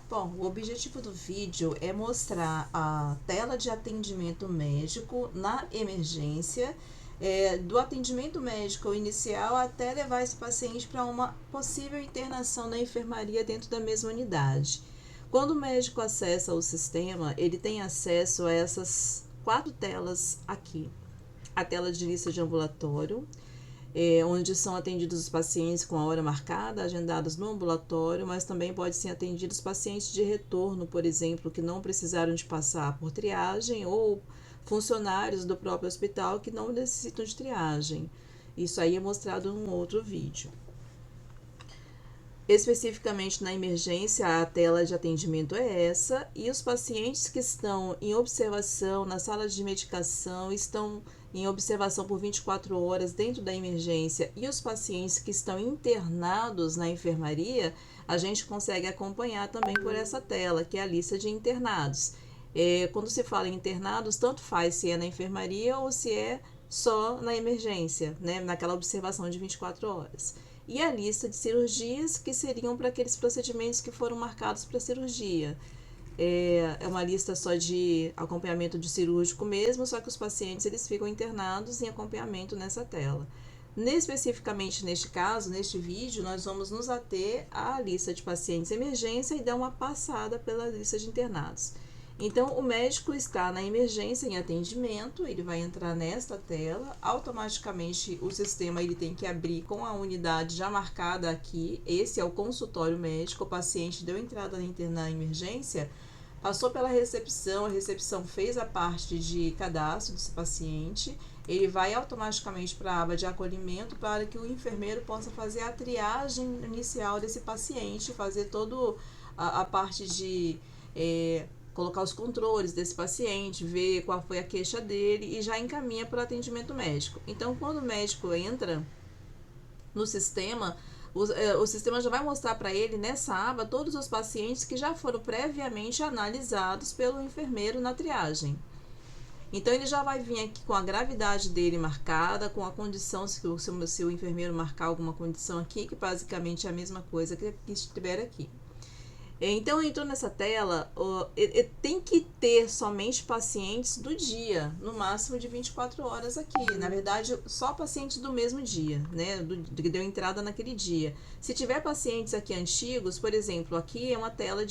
Bom, o objetivo do vídeo é mostrar a tela de atendimento médico na emergência, do atendimento médico inicial até levar esse paciente para uma possível internação na enfermaria dentro da mesma unidade. Quando o médico acessa o sistema, ele tem acesso a essas 4 telas aqui. A tela de lista de ambulatório, onde são atendidos os pacientes com a hora marcada, agendados no ambulatório, mas também pode ser atendidos pacientes de retorno, por exemplo, que não precisaram de passar por triagem, ou funcionários do próprio hospital que não necessitam de triagem. Isso aí é mostrado num outro vídeo. Especificamente na emergência, a tela de atendimento é essa, e os pacientes que estão em observação na sala de medicação estão em observação por 24 horas dentro da emergência, e os pacientes que estão internados na enfermaria, a gente consegue acompanhar também por essa tela, que é a lista de internados. Quando se fala em internados, tanto faz se é na enfermaria ou se é só na emergência, né, naquela observação de 24 horas. E a lista de cirurgias, que seriam para aqueles procedimentos que foram marcados para cirurgia. É uma lista só de acompanhamento de cirúrgico mesmo, só que os pacientes eles ficam internados em acompanhamento nessa tela. Especificamente neste caso, neste vídeo, nós vamos nos ater à lista de pacientes emergência e dar uma passada pela lista de internados. Então, o médico está na emergência em atendimento, ele vai entrar nesta tela, automaticamente o sistema ele tem que abrir com a unidade já marcada aqui. Esse é o consultório médico, o paciente deu entrada na emergência, passou pela recepção, a recepção fez a parte de cadastro desse paciente, ele vai automaticamente para a aba de acolhimento para que o enfermeiro possa fazer a triagem inicial desse paciente, fazer toda a parte de colocar os controles desse paciente, ver qual foi a queixa dele e já encaminha para o atendimento médico. Então, quando o médico entra no sistema, o sistema já vai mostrar para ele nessa aba todos os pacientes que já foram previamente analisados pelo enfermeiro na triagem. Então, ele já vai vir aqui com a gravidade dele marcada, com a condição, se o enfermeiro marcar alguma condição aqui, que basicamente é a mesma coisa que estiver aqui. Então, entrou nessa tela, tem que ter somente pacientes do dia, no máximo de 24 horas aqui. Na verdade, só pacientes do mesmo dia, né, que deu entrada naquele dia. Se tiver pacientes aqui antigos, por exemplo, aqui é uma tela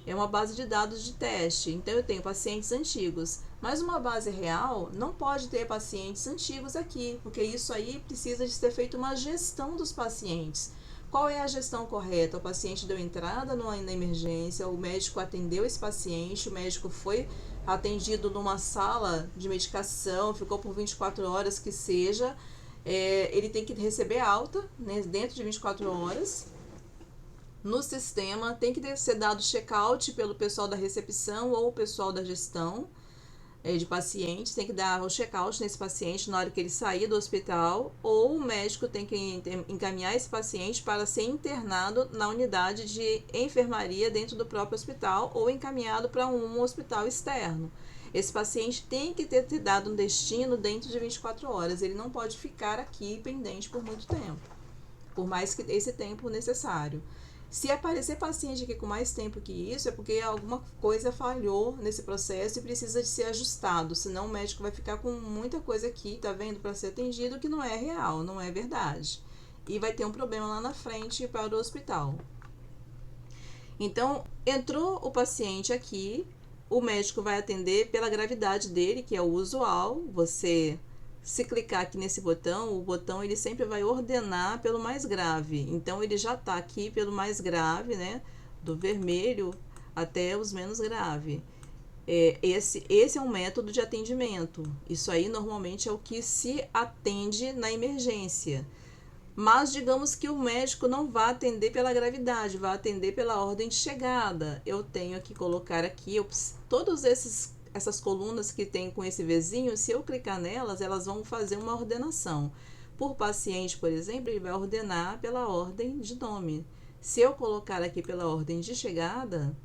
é uma base de dados de teste. Então, eu tenho pacientes antigos, mas uma base real não pode ter pacientes antigos aqui, porque isso aí precisa de ser feita uma gestão dos pacientes. Qual é a gestão correta? O paciente deu entrada na emergência, o médico atendeu esse paciente, o médico foi atendido numa sala de medicação, ficou por 24 horas que seja, ele tem que receber alta, né, dentro de 24 horas. No sistema tem que ser dado check-out pelo pessoal da recepção ou o pessoal da gestão de pacientes, tem que dar o check-out nesse paciente na hora que ele sair do hospital, ou o médico tem que encaminhar esse paciente para ser internado na unidade de enfermaria dentro do próprio hospital ou encaminhado para um hospital externo. Esse paciente tem que ter dado um destino dentro de 24 horas, ele não pode ficar aqui pendente por muito tempo, por mais que esse tempo necessário. Se aparecer paciente aqui com mais tempo que isso, é porque alguma coisa falhou nesse processo e precisa de ser ajustado, senão o médico vai ficar com muita coisa aqui, tá vendo, para ser atendido que não é real, não é verdade. E vai ter um problema lá na frente para o hospital. Então, entrou o paciente aqui, o médico vai atender pela gravidade dele, que é o usual. Se clicar aqui nesse botão, o botão ele sempre vai ordenar pelo mais grave. Então, ele já está aqui pelo mais grave, né? Do vermelho até os menos grave. Esse é um método de atendimento. Isso aí, normalmente, é o que se atende na emergência. Mas, digamos que o médico não vai atender pela gravidade, vai atender pela ordem de chegada. Eu tenho que colocar aqui, todos essas colunas que tem com esse Vzinho, se eu clicar nelas, elas vão fazer uma ordenação. Por paciente, por exemplo, ele vai ordenar pela ordem de nome. Se eu colocar aqui pela ordem de chegada,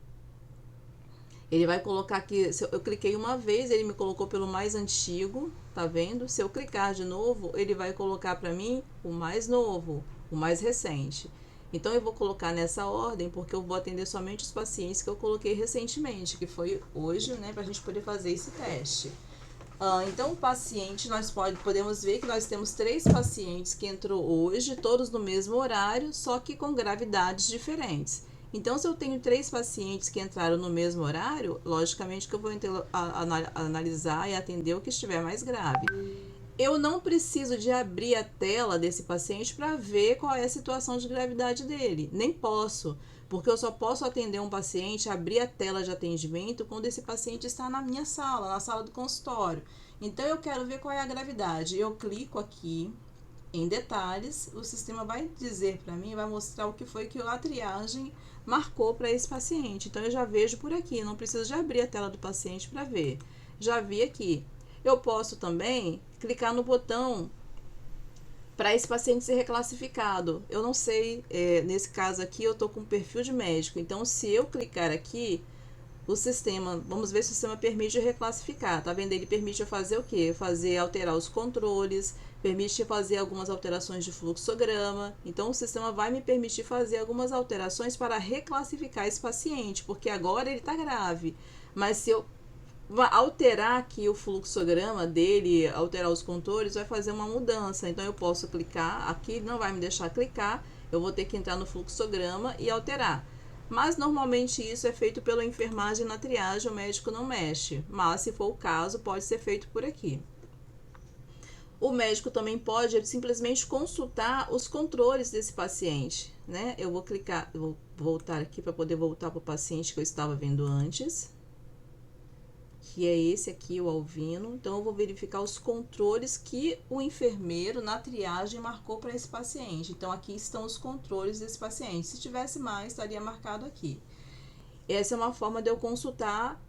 ele vai colocar aqui, eu cliquei uma vez, ele me colocou pelo mais antigo, tá vendo? Se eu clicar de novo, ele vai colocar para mim o mais novo, o mais recente. Então, eu vou colocar nessa ordem, porque eu vou atender somente os pacientes que eu coloquei recentemente, que foi hoje, né, para a gente poder fazer esse teste. Então, o paciente, nós podemos ver que nós temos 3 pacientes que entrou hoje, todos no mesmo horário, só que com gravidades diferentes. Então, se eu tenho 3 pacientes que entraram no mesmo horário, logicamente que eu vou analisar e atender o que estiver mais grave. Eu não preciso de abrir a tela desse paciente para ver qual é a situação de gravidade dele. Nem posso, porque eu só posso atender um paciente, abrir a tela de atendimento quando esse paciente está na minha sala, na sala do consultório. Então, eu quero ver qual é a gravidade. Eu clico aqui em detalhes, o sistema vai dizer para mim, vai mostrar o que foi que a triagem marcou para esse paciente. Então, eu já vejo por aqui, não preciso de abrir a tela do paciente para ver. Já vi aqui. Eu posso também clicar no botão para esse paciente ser reclassificado. Eu não sei, nesse caso aqui eu estou com perfil de médico, então se eu clicar aqui, o sistema, vamos ver se o sistema permite reclassificar, tá vendo? Ele permite eu fazer o quê? Alterar os controles, permite fazer algumas alterações de fluxograma, então o sistema vai me permitir fazer algumas alterações para reclassificar esse paciente, porque agora ele está grave, mas se eu alterar aqui o fluxograma dele, alterar os controles, vai fazer uma mudança. Então eu posso clicar, aqui não vai me deixar clicar, eu vou ter que entrar no fluxograma e alterar. Mas normalmente isso é feito pela enfermagem na triagem, o médico não mexe. Mas se for o caso, pode ser feito por aqui. O médico também pode simplesmente consultar os controles desse paciente, né? Eu vou clicar, vou voltar aqui para poder voltar para o paciente que eu estava vendo antes, que é esse aqui, o Alvino. Então, eu vou verificar os controles que o enfermeiro na triagem marcou para esse paciente. Então, aqui estão os controles desse paciente. Se tivesse mais, estaria marcado aqui. Essa é uma forma de eu consultar,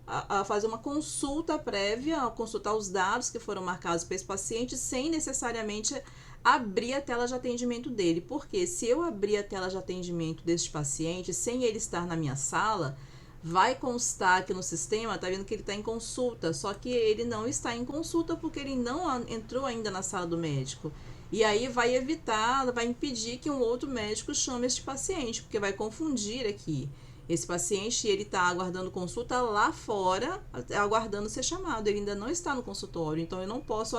fazer uma consulta prévia, consultar os dados que foram marcados para esse paciente, sem necessariamente abrir a tela de atendimento dele. Porque se eu abrir a tela de atendimento deste paciente, sem ele estar na minha sala, vai constar aqui no sistema, tá vendo que ele está em consulta, só que ele não está em consulta porque ele não entrou ainda na sala do médico. E aí vai impedir que um outro médico chame este paciente, porque vai confundir aqui. Esse paciente, ele está aguardando consulta lá fora, aguardando ser chamado, ele ainda não está no consultório, então eu não posso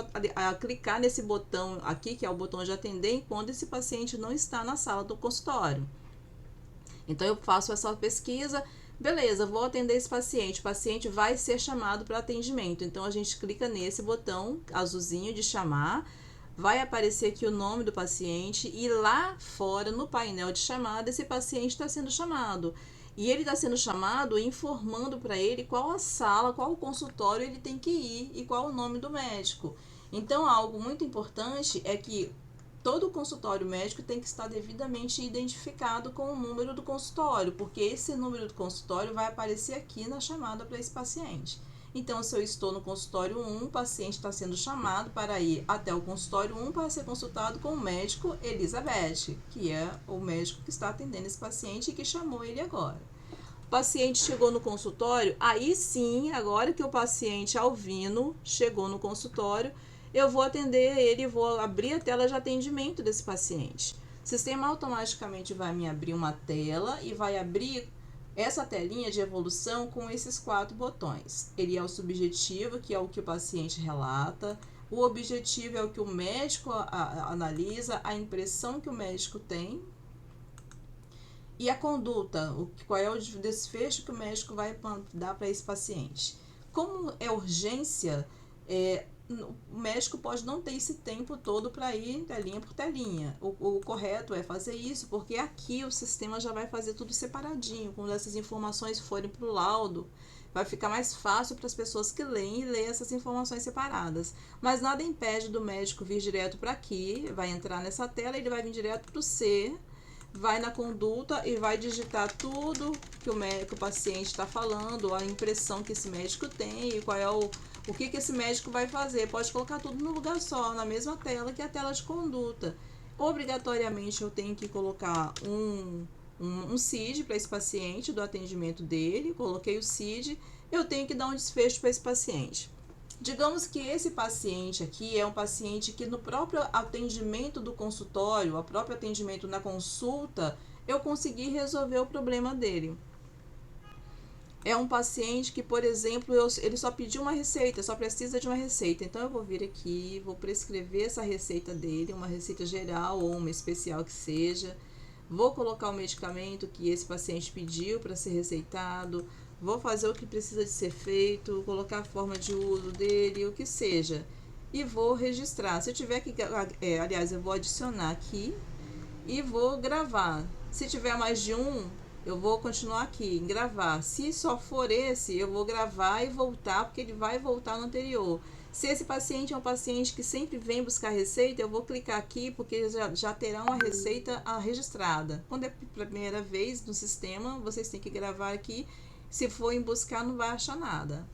clicar nesse botão aqui, que é o botão de atender, enquanto esse paciente não está na sala do consultório. Então eu faço essa pesquisa, beleza, vou atender esse paciente, o paciente vai ser chamado para atendimento, então a gente clica nesse botão azulzinho de chamar, vai aparecer aqui o nome do paciente e lá fora no painel de chamada esse paciente está sendo chamado. E ele está sendo chamado informando para ele qual a sala, qual o consultório ele tem que ir e qual o nome do médico. Então, algo muito importante é que todo consultório médico tem que estar devidamente identificado com o número do consultório, porque esse número do consultório vai aparecer aqui na chamada para esse paciente. Então, se eu estou no consultório 1, o paciente está sendo chamado para ir até o consultório 1 para ser consultado com o médico Elizabeth, que é o médico que está atendendo esse paciente e que chamou ele agora. O paciente chegou no consultório, aí sim, agora que o paciente Alvino chegou no consultório, eu vou atender ele e vou abrir a tela de atendimento desse paciente. O sistema automaticamente vai me abrir uma tela e vai abrir essa telinha de evolução com esses 4 botões. Ele é o subjetivo, que é o que o paciente relata. O objetivo é o que o médico analisa, a impressão que o médico tem. E a conduta, qual é o desfecho que o médico vai dar para esse paciente. Como é urgência, o médico pode não ter esse tempo todo para ir telinha por telinha. O correto é fazer isso, porque aqui o sistema já vai fazer tudo separadinho. Quando essas informações forem para o laudo, vai ficar mais fácil para as pessoas que leem e ler essas informações separadas. Mas nada impede do médico vir direto para aqui, vai entrar nessa tela, ele vai vir direto para o C, vai na conduta e vai digitar tudo que o paciente está falando, a impressão que esse médico tem e qual é o que esse médico vai fazer. Pode colocar tudo no lugar só, na mesma tela, que é a tela de conduta. Obrigatoriamente eu tenho que colocar um CID para esse paciente, do atendimento dele, coloquei o CID, eu tenho que dar um desfecho para esse paciente. Digamos que esse paciente aqui é um paciente que no próprio atendimento do consultório, o próprio atendimento na consulta, eu consegui resolver o problema dele. É um paciente que, por exemplo, ele só pediu uma receita, só precisa de uma receita. Então, eu vou vir aqui, vou prescrever essa receita dele, uma receita geral ou uma especial que seja. Vou colocar o medicamento que esse paciente pediu para ser receitado. Vou fazer o que precisa de ser feito, colocar a forma de uso dele, o que seja. E vou registrar. Se eu tiver que... aliás, eu vou adicionar aqui e vou gravar. Se tiver mais de um, eu vou continuar aqui em gravar. Se só for esse, eu vou gravar e voltar, porque ele vai voltar no anterior. Se esse paciente é um paciente que sempre vem buscar receita, eu vou clicar aqui, porque já terá uma receita registrada. Quando é a primeira vez no sistema, vocês têm que gravar aqui. Se for em buscar, não vai achar nada.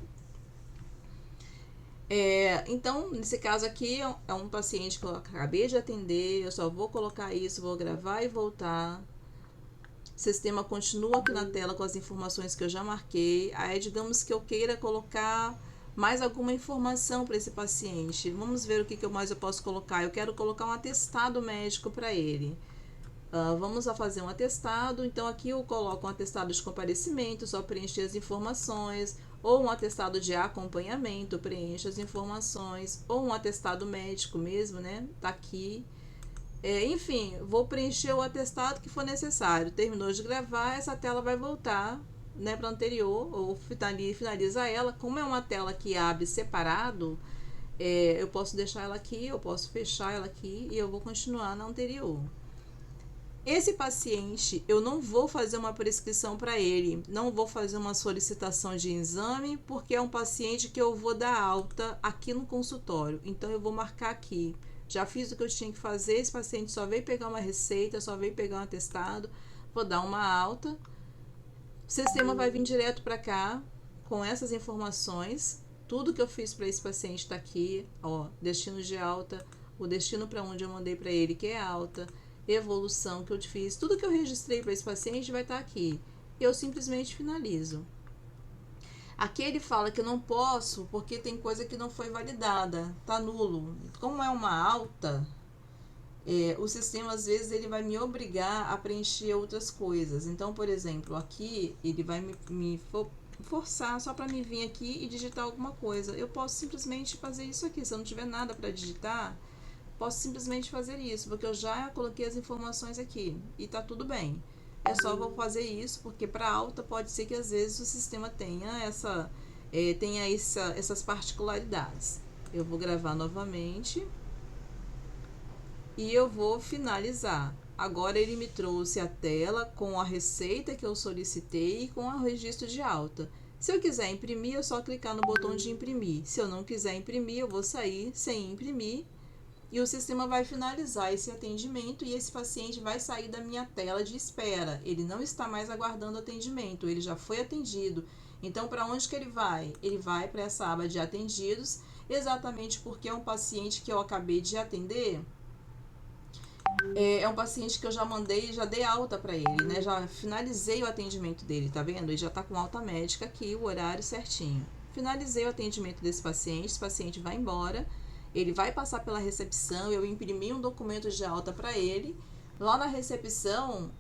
Então, nesse caso aqui, é um paciente que eu acabei de atender, eu só vou colocar isso, vou gravar e voltar. O sistema continua aqui na tela com as informações que eu já marquei. Aí, digamos que eu queira colocar mais alguma informação para esse paciente. Vamos ver o que mais eu posso colocar. Eu quero colocar um atestado médico para ele. Vamos a fazer um atestado. Então, aqui eu coloco um atestado de comparecimento, só preencher as informações. Ou um atestado de acompanhamento, preencha as informações. Ou um atestado médico mesmo, né? Tá aqui. Enfim, vou preencher o atestado que for necessário. Terminou de gravar, essa tela vai voltar, né, para a anterior, ou finaliza ela. Como é uma tela que abre separado, eu posso deixar ela aqui, eu posso fechar ela aqui e eu vou continuar na anterior. Esse paciente, eu não vou fazer uma prescrição para ele, não vou fazer uma solicitação de exame, porque é um paciente que eu vou dar alta aqui no consultório. Então, eu vou marcar aqui. Já fiz o que eu tinha que fazer, esse paciente só veio pegar uma receita, só veio pegar um atestado, vou dar uma alta. O sistema vai vir direto para cá com essas informações. Tudo que eu fiz para esse paciente está aqui, ó, destino de alta, o destino para onde eu mandei para ele, que é alta, evolução que eu fiz, tudo que eu registrei para esse paciente vai estar aqui. Eu simplesmente finalizo. Aqui ele fala que eu não posso porque tem coisa que não foi validada, tá nulo. Como é uma alta, o sistema às vezes ele vai me obrigar a preencher outras coisas. Então, por exemplo, aqui ele vai me forçar só para me vir aqui e digitar alguma coisa. Eu posso simplesmente fazer isso aqui. Se eu não tiver nada para digitar, posso simplesmente fazer isso, porque eu já coloquei as informações aqui e tá tudo bem. É só vou fazer isso, porque para alta pode ser que às vezes o sistema tenha essas particularidades. Eu vou gravar novamente e eu vou finalizar. Agora ele me trouxe a tela com a receita que eu solicitei e com o registro de alta. Se eu quiser imprimir, é só clicar no botão de imprimir. Se eu não quiser imprimir, eu vou sair sem imprimir. E o sistema vai finalizar esse atendimento e esse paciente vai sair da minha tela de espera. Ele não está mais aguardando atendimento, ele já foi atendido. Então, para onde que ele vai? Ele vai para essa aba de atendidos, exatamente porque é um paciente que eu acabei de atender. É um paciente que eu já mandei, já dei alta para ele, né? Já finalizei o atendimento dele, tá vendo? Ele já tá com alta médica aqui, o horário certinho. Finalizei o atendimento desse paciente, esse paciente vai embora. Ele vai passar pela recepção, eu imprimi um documento de alta para ele. Lá na recepção,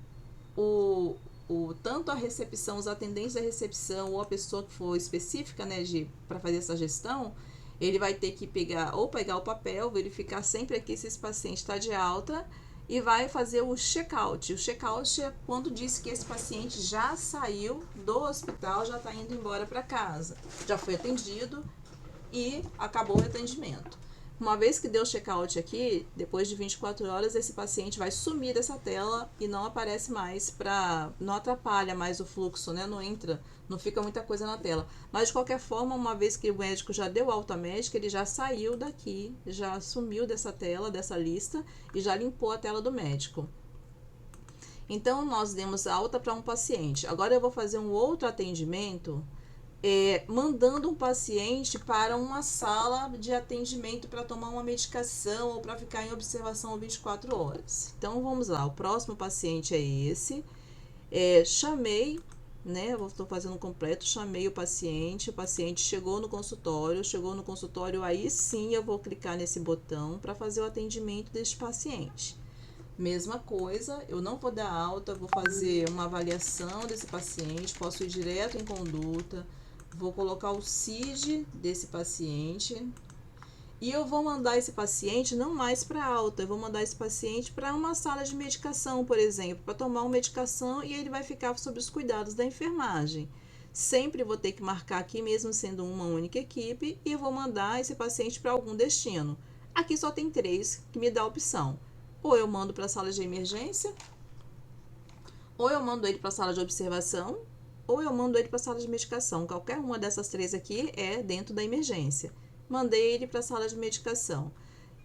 tanto a recepção, os atendentes da recepção ou a pessoa que for específica, né, para fazer essa gestão, ele vai ter que pegar o papel, verificar sempre aqui se esse paciente está de alta e vai fazer o check-out. O check-out é quando diz que esse paciente já saiu do hospital, já está indo embora para casa, já foi atendido e acabou o atendimento. Uma vez que deu check-out aqui, depois de 24 horas, esse paciente vai sumir dessa tela e não aparece mais, não atrapalha mais o fluxo, né? Não entra, não fica muita coisa na tela. Mas, de qualquer forma, uma vez que o médico já deu alta médica, ele já saiu daqui, já sumiu dessa tela, dessa lista, e já limpou a tela do médico. Então, nós demos alta para um paciente. Agora, eu vou fazer um outro atendimento, mandando um paciente para uma sala de atendimento para tomar uma medicação ou para ficar em observação 24 horas. Então, vamos lá. O próximo paciente é esse. Chamei, né? Estou fazendo completo. Chamei o paciente chegou no consultório, aí sim eu vou clicar nesse botão para fazer o atendimento deste paciente. Mesma coisa, eu não vou dar alta, vou fazer uma avaliação desse paciente, posso ir direto em conduta, vou colocar o CID desse paciente e eu vou mandar esse paciente não mais para alta, eu vou mandar esse paciente para uma sala de medicação, por exemplo, para tomar uma medicação e ele vai ficar sob os cuidados da enfermagem. Sempre vou ter que marcar aqui, mesmo sendo uma única equipe, e eu vou mandar esse paciente para algum destino. Aqui só tem 3 que me dá a opção. Ou eu mando para a sala de emergência, ou eu mando ele para a sala de observação, ou eu mando ele para a sala de medicação. Qualquer uma dessas 3 aqui é dentro da emergência. Mandei ele para a sala de medicação.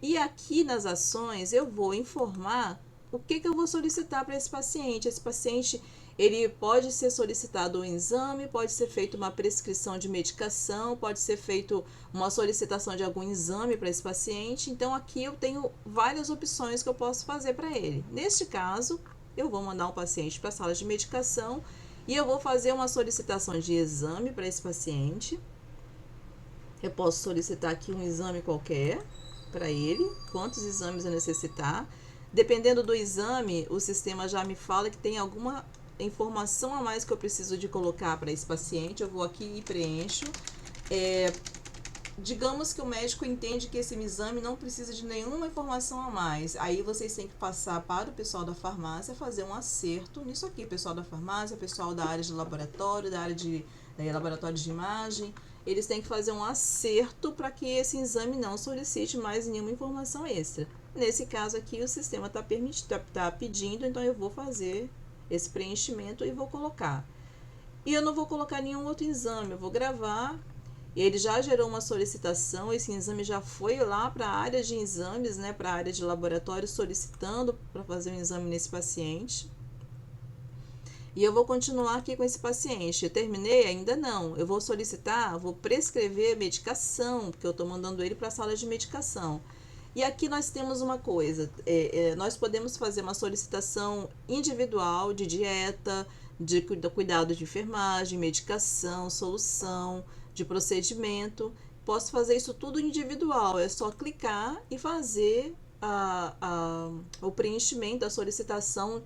E aqui nas ações eu vou informar o que eu vou solicitar para esse paciente. Esse paciente, ele pode ser solicitado um exame, pode ser feita uma prescrição de medicação, pode ser feito uma solicitação de algum exame para esse paciente. Então aqui eu tenho várias opções que eu posso fazer para ele. Neste caso, eu vou mandar um paciente para a sala de medicação e eu vou fazer uma solicitação de exame para esse paciente. Eu posso solicitar aqui um exame qualquer para ele, quantos exames eu necessitar. Dependendo do exame, o sistema já me fala que tem alguma informação a mais que eu preciso de colocar para esse paciente. Eu vou aqui e preencho. Digamos que o médico entende que esse exame não precisa de nenhuma informação a mais. Aí vocês têm que passar para o pessoal da farmácia fazer um acerto nisso aqui. Pessoal da farmácia, pessoal da área de laboratório, da área de laboratório de imagem. Eles têm que fazer um acerto para que esse exame não solicite mais nenhuma informação extra. Nesse caso aqui, o sistema está pedindo, então eu vou fazer esse preenchimento e vou colocar. E eu não vou colocar nenhum outro exame, eu vou gravar. Ele já gerou uma solicitação, esse exame já foi lá para a área de exames, né, para a área de laboratório, solicitando para fazer um exame nesse paciente. E eu vou continuar aqui com esse paciente. Eu terminei? Ainda não. Eu vou solicitar, vou prescrever medicação, porque eu estou mandando ele para a sala de medicação. E aqui nós temos uma coisa, nós podemos fazer uma solicitação individual de dieta, de cuidado de enfermagem, medicação, solução, de procedimento. Posso fazer isso tudo individual, é só clicar e fazer o preenchimento da solicitação.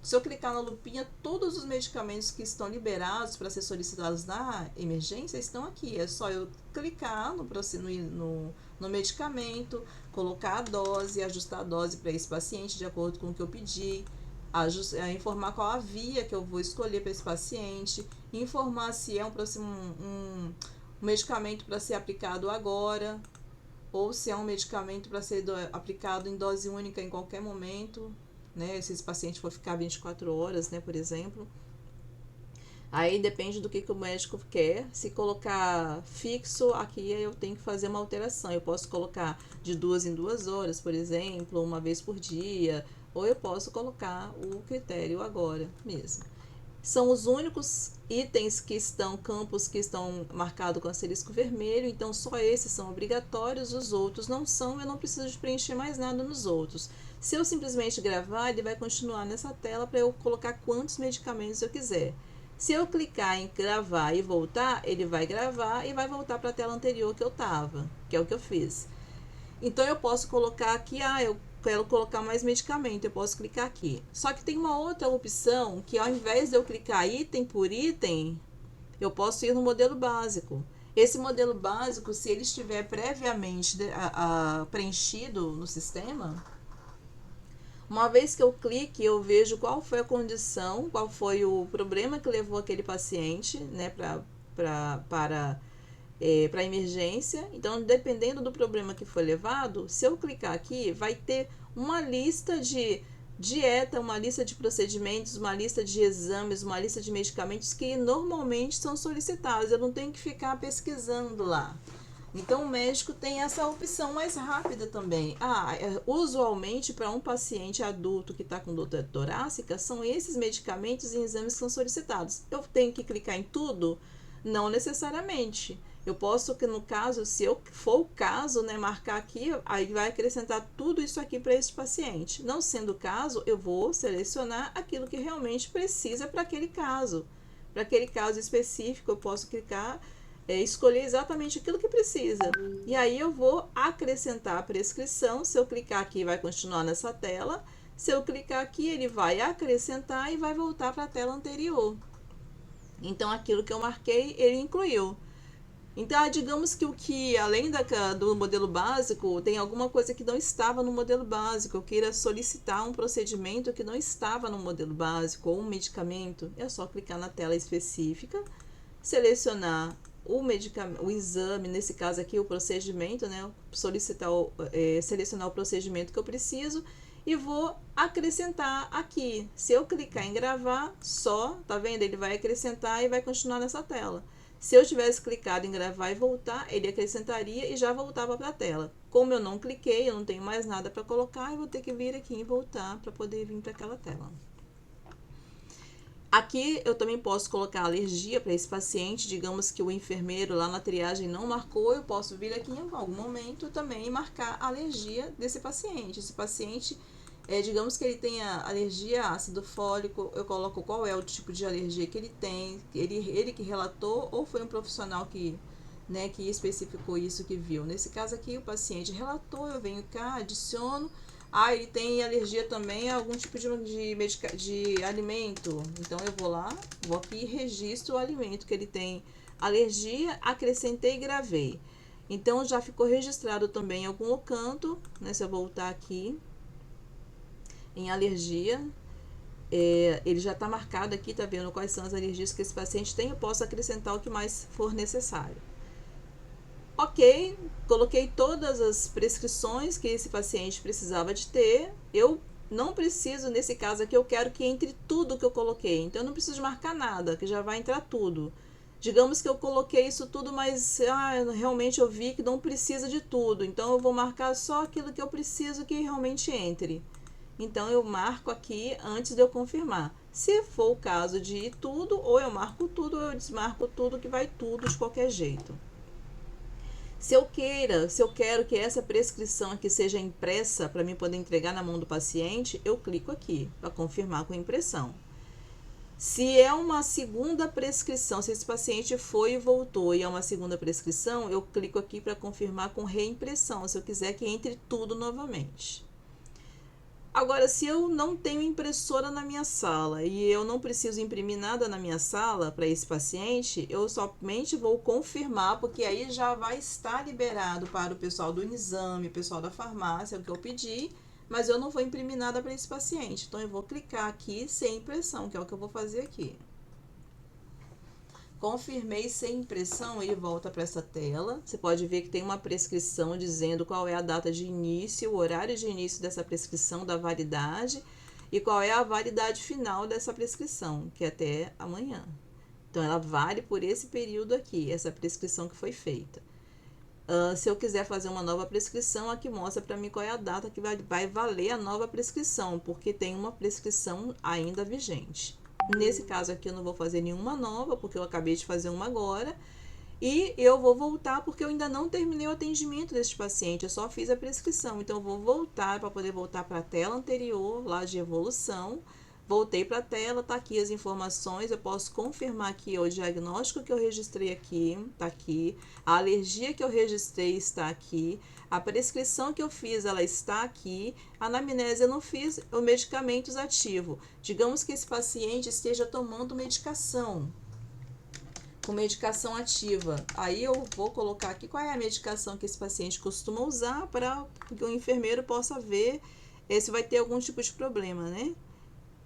Se eu clicar na lupinha, todos os medicamentos que estão liberados para ser solicitados na emergência estão aqui. É só eu clicar no medicamento, colocar a dose, ajustar a dose para esse paciente de acordo com o que eu pedi, informar qual a via que eu vou escolher para esse paciente, informar se é um medicamento para ser aplicado agora, ou se é um medicamento para ser aplicado em dose única em qualquer momento. Né, se esse paciente for ficar 24 horas, né, por exemplo. Aí depende do que o médico quer. Se colocar fixo, aqui eu tenho que fazer uma alteração. Eu posso colocar de 2 em 2 horas, por exemplo, uma vez por dia, ou eu posso colocar o critério agora mesmo. São os únicos itens campos que estão marcados com asterisco vermelho, então só esses são obrigatórios, os outros não são, eu não preciso de preencher mais nada nos outros. Se eu simplesmente gravar, ele vai continuar nessa tela para eu colocar quantos medicamentos eu quiser. Se eu clicar em gravar e voltar, ele vai gravar e vai voltar para a tela anterior que eu estava, que é o que eu fiz. Então eu posso colocar aqui, eu quero colocar mais medicamento, eu posso clicar aqui. Só que tem uma outra opção que ao invés de eu clicar item por item, eu posso ir no modelo básico. Esse modelo básico, se ele estiver previamente preenchido no sistema, uma vez que eu clique, eu vejo qual foi a condição, qual foi o problema que levou aquele paciente, né, para a emergência. Então, dependendo do problema que foi levado, se eu clicar aqui, vai ter uma lista de dieta, uma lista de procedimentos, uma lista de exames, uma lista de medicamentos que normalmente são solicitados. Eu não tenho que ficar pesquisando lá. Então, o médico tem essa opção mais rápida também. Usualmente, para um paciente adulto que está com dor torácica, são esses medicamentos e exames que são solicitados. Eu tenho que clicar em tudo? Não necessariamente. Eu posso, que no caso, se eu for o caso, né, marcar aqui, aí vai acrescentar tudo isso aqui para esse paciente. Não sendo o caso, eu vou selecionar aquilo que realmente precisa para aquele caso. Para aquele caso específico, eu posso clicar, escolher exatamente aquilo que precisa. E aí eu vou acrescentar a prescrição. Se eu clicar aqui, vai continuar nessa tela. Se eu clicar aqui, ele vai acrescentar e vai voltar para a tela anterior. Então, aquilo que eu marquei, ele incluiu. Então, digamos que além do modelo básico, tem alguma coisa que não estava no modelo básico. Eu queira solicitar um procedimento que não estava no modelo básico, ou um medicamento. É só clicar na tela específica, selecionar o exame, nesse caso aqui o procedimento, né? Selecionar o procedimento que eu preciso e vou acrescentar aqui. Se eu clicar em gravar, tá vendo? Ele vai acrescentar e vai continuar nessa tela. Se eu tivesse clicado em gravar e voltar, ele acrescentaria e já voltava para a tela. Como eu não cliquei, eu não tenho mais nada para colocar, eu vou ter que vir aqui e voltar para poder vir para aquela tela. Aqui eu também posso colocar alergia para esse paciente, digamos que o enfermeiro lá na triagem não marcou, eu posso vir aqui em algum momento também e marcar a alergia desse paciente. Esse paciente, digamos que ele tenha alergia a ácido fólico, eu coloco qual é o tipo de alergia que ele tem, ele que relatou ou foi um profissional que especificou isso, que viu. Nesse caso aqui o paciente relatou, eu venho cá, adiciono. Ele tem alergia também a algum tipo de alimento. Então, eu vou aqui e registro o alimento que ele tem alergia, acrescentei e gravei. Então, já ficou registrado também em algum canto, né? Se eu voltar aqui em alergia, ele já está marcado aqui, tá vendo quais são as alergias que esse paciente tem. Eu posso acrescentar o que mais for necessário. Ok, coloquei todas as prescrições que esse paciente precisava de ter. Eu não preciso, nesse caso aqui, eu quero que entre tudo que eu coloquei. Então, eu não preciso marcar nada, que já vai entrar tudo. Digamos que eu coloquei isso tudo, mas realmente eu vi que não precisa de tudo. Então, eu vou marcar só aquilo que eu preciso que realmente entre. Então, eu marco aqui antes de eu confirmar. Se for o caso de ir tudo, ou eu marco tudo, ou eu desmarco tudo, que vai tudo de qualquer jeito. Se eu quero que essa prescrição aqui seja impressa para mim poder entregar na mão do paciente, eu clico aqui para confirmar com impressão. Se é uma segunda prescrição, se esse paciente foi e voltou e é uma segunda prescrição, eu clico aqui para confirmar com reimpressão, se eu quiser que entre tudo novamente. Agora, se eu não tenho impressora na minha sala e eu não preciso imprimir nada na minha sala para esse paciente, eu somente vou confirmar, porque aí já vai estar liberado para o pessoal do exame, pessoal da farmácia, o que eu pedi, mas eu não vou imprimir nada para esse paciente. Então, eu vou clicar aqui sem impressão, que é o que eu vou fazer aqui. Confirmei sem impressão, ele volta para essa tela. Você pode ver que tem uma prescrição dizendo qual é a data de início, o horário de início dessa prescrição, da validade, e qual é a validade final dessa prescrição, que é até amanhã. Então, ela vale por esse período aqui, essa prescrição que foi feita. Se eu quiser fazer uma nova prescrição, aqui mostra para mim qual é a data que vai valer a nova prescrição, porque tem uma prescrição ainda vigente. Nesse caso aqui eu não vou fazer nenhuma nova, porque eu acabei de fazer uma agora. E eu vou voltar porque eu ainda não terminei o atendimento deste paciente, eu só fiz a prescrição. Então, eu vou voltar para poder voltar para a tela anterior, lá de evolução. Voltei para a tela, tá aqui as informações, eu posso confirmar aqui o diagnóstico que eu registrei aqui, tá aqui. A alergia que eu registrei está aqui. A prescrição que eu fiz, ela está aqui. A anamnese eu não fiz, o medicamentos ativo. Digamos que esse paciente esteja tomando medicação, com medicação ativa. Aí eu vou colocar aqui qual é a medicação que esse paciente costuma usar para que o enfermeiro possa ver se vai ter algum tipo de problema, né?